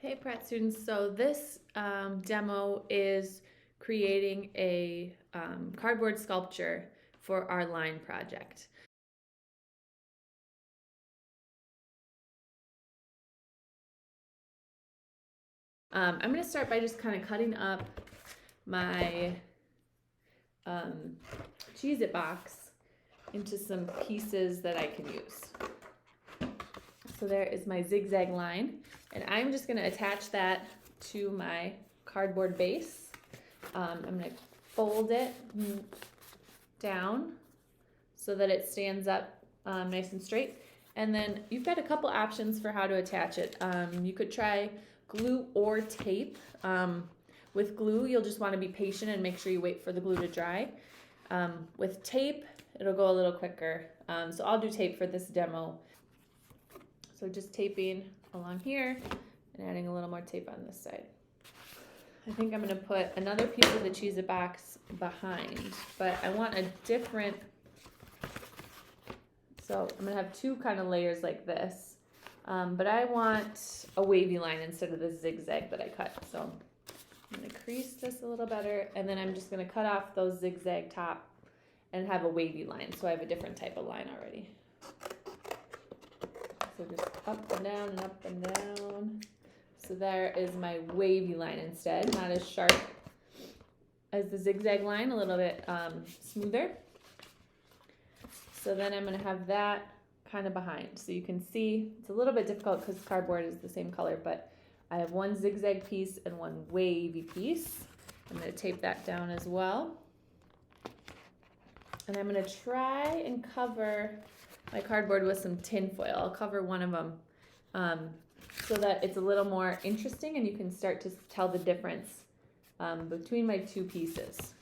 Hey Pratt students, so this demo is creating a cardboard sculpture for our line project. I'm going to start by just kind of cutting up my Cheez-It box into some pieces that I can use. So there is my zigzag line, and I'm just going to attach that to my cardboard base. I'm going to fold it down so that it stands up nice and straight. And then you've got a couple options for how to attach it. You could try glue or tape. With glue, you'll just want to be patient and make sure you wait for the glue to dry. With tape, it'll go a little quicker. So I'll do tape for this demo. So just taping along here and adding a little more tape on this side. I think I'm going to put another piece of the Cheez-It box behind, but I want a different, so I'm going to have two kind of layers like this, but I want a wavy line instead of the zigzag that I cut. So I'm going to crease this a little better, and then I'm just going to cut off those zigzag top and have a wavy line, so I have a different type of line already. So just up and down and up and down. So there is my wavy line instead, not as sharp as the zigzag line, a little bit smoother. So then I'm going to have that kind of behind. So you can see it's a little bit difficult because cardboard is the same color, but I have one zigzag piece and one wavy piece. I'm going to tape that down as well. And I'm going to try and cover my cardboard with some tin foil. I'll cover one of them so that it's a little more interesting and you can start to tell the difference between my two pieces.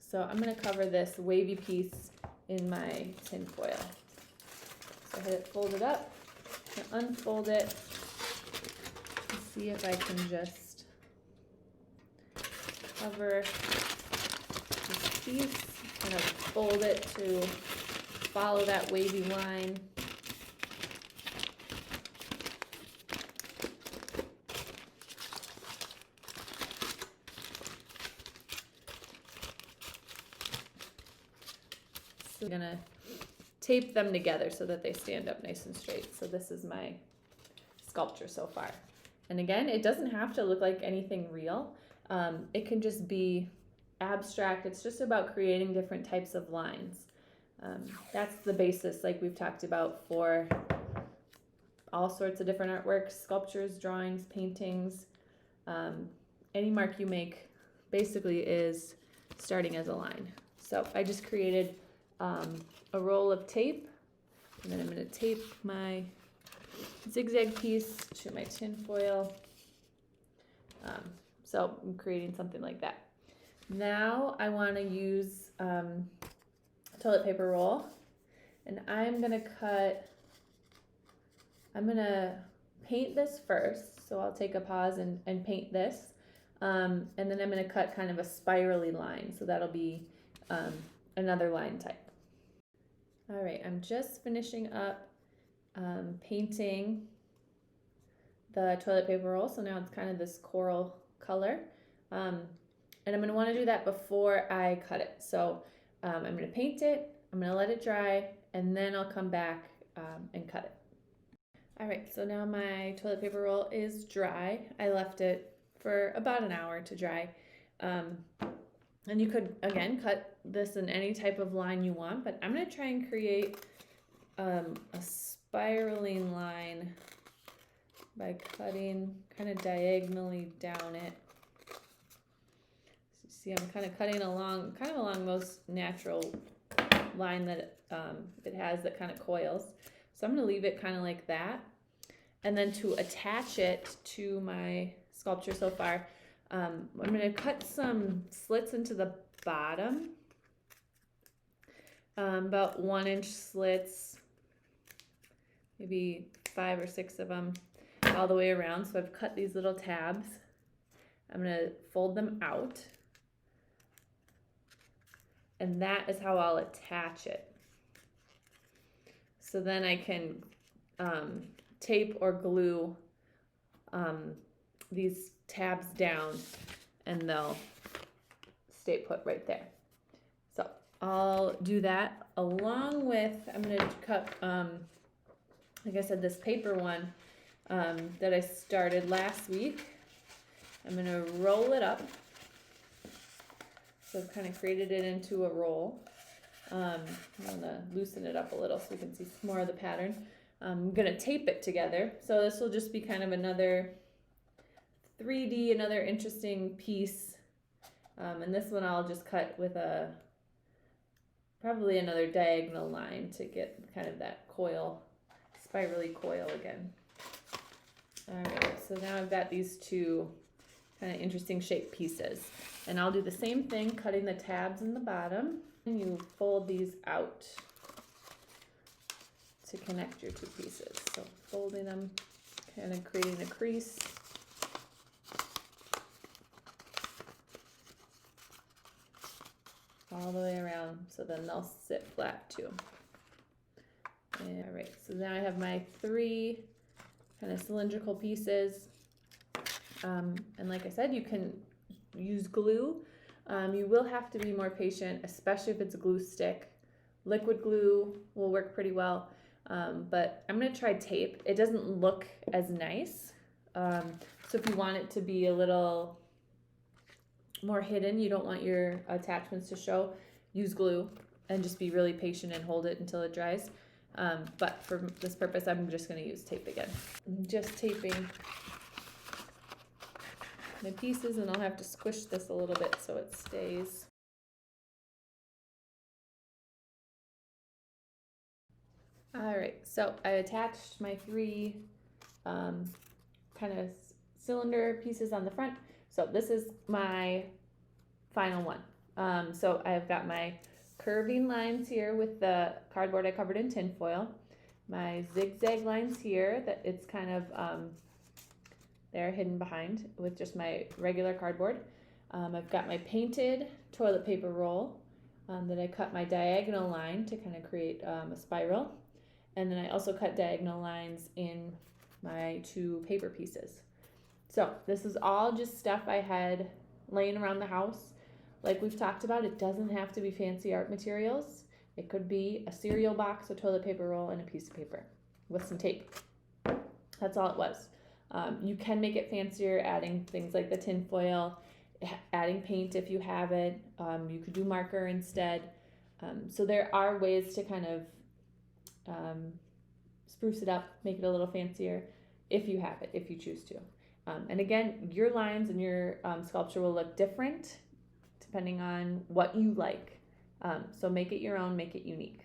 So I'm going to cover this wavy piece in my tin foil. So I had it folded up, unfold it, and see if I can just cover this piece, kind of fold it to follow that wavy line. So I'm gonna tape them together so that they stand up nice and straight. So this is my sculpture so far. And again, it doesn't have to look like anything real. It can just be abstract. It's just about creating different types of lines. That's the basis, like we've talked about, for all sorts of different artworks, sculptures, drawings, paintings. Any mark you make basically is starting as a line. So I just created a roll of tape, and then I'm going to tape my zigzag piece to my tin foil. So I'm creating something like that. Now I want to use toilet paper roll, and I'm going to paint this first. So I'll take a pause and paint this, and then I'm going to cut kind of a spirally line. So that'll be another line type. All right, I'm just finishing up painting the toilet paper roll. So now it's kind of this coral color. And I'm going to want to do that before I cut it. So I'm going to paint it, I'm going to let it dry, and then I'll come back and cut it. All right, so now my toilet paper roll is dry. I left it for about an hour to dry. And you could, again, cut this in any type of line you want, but I'm going to try and create a spiraling line by cutting kind of diagonally down it. So see, I'm kind of cutting along those natural line that it has that kind of coils. So I'm going to leave it kind of like that. And then to attach it to my sculpture so far, I'm going to cut some slits into the bottom, about 1-inch slits, maybe 5 or 6 of them all the way around. So I've cut these little tabs. I'm going to fold them out, and that is how I'll attach it. So then I can tape or glue these tabs down and they'll stay put right there. So I'll do that along with, I'm gonna cut, like I said, this paper one that I started last week. I'm gonna roll it up. So I've kind of created it into a roll. I'm gonna loosen it up a little so we can see more of the pattern. I'm gonna tape it together. So this will just be kind of another 3D, another interesting piece. And this one I'll just cut with probably another diagonal line to get kind of that coil, spirally coil again. All right, so now I've got these two kind of interesting shaped pieces. And I'll do the same thing, cutting the tabs in the bottom. And you fold these out to connect your two pieces. So folding them, kind of creating a crease. All the way around, so then they'll sit flat too. All right, so now I have my three kind of cylindrical pieces. And like I said, you can use glue. You will have to be more patient, especially if it's a glue stick. Liquid glue will work pretty well, but I'm gonna try tape. It doesn't look as nice. So if you want it to be a little more hidden, you don't want your attachments to show, use glue and just be really patient and hold it until it dries. But for this purpose, I'm just gonna use tape again. I'm just taping my pieces, and I'll have to squish this a little bit so it stays. All right, so I attached my three kind of cylinder pieces on the front. So this is my final one. So I've got my curving lines here with the cardboard I covered in tin foil. My zigzag lines here that it's kind of they're hidden behind with just my regular cardboard. I've got my painted toilet paper roll that I cut my diagonal line to kind of create a spiral. And then I also cut diagonal lines in my two paper pieces. So this is all just stuff I had laying around the house. Like we've talked about, it doesn't have to be fancy art materials. It could be a cereal box, a toilet paper roll, and a piece of paper with some tape. That's all it was. You can make it fancier, adding things like the tin foil, adding paint if you have it. You could do marker instead. So there are ways to kind of spruce it up, make it a little fancier if you have it, if you choose to. And again, your lines and your sculpture will look different depending on what you like. So make it your own, make it unique.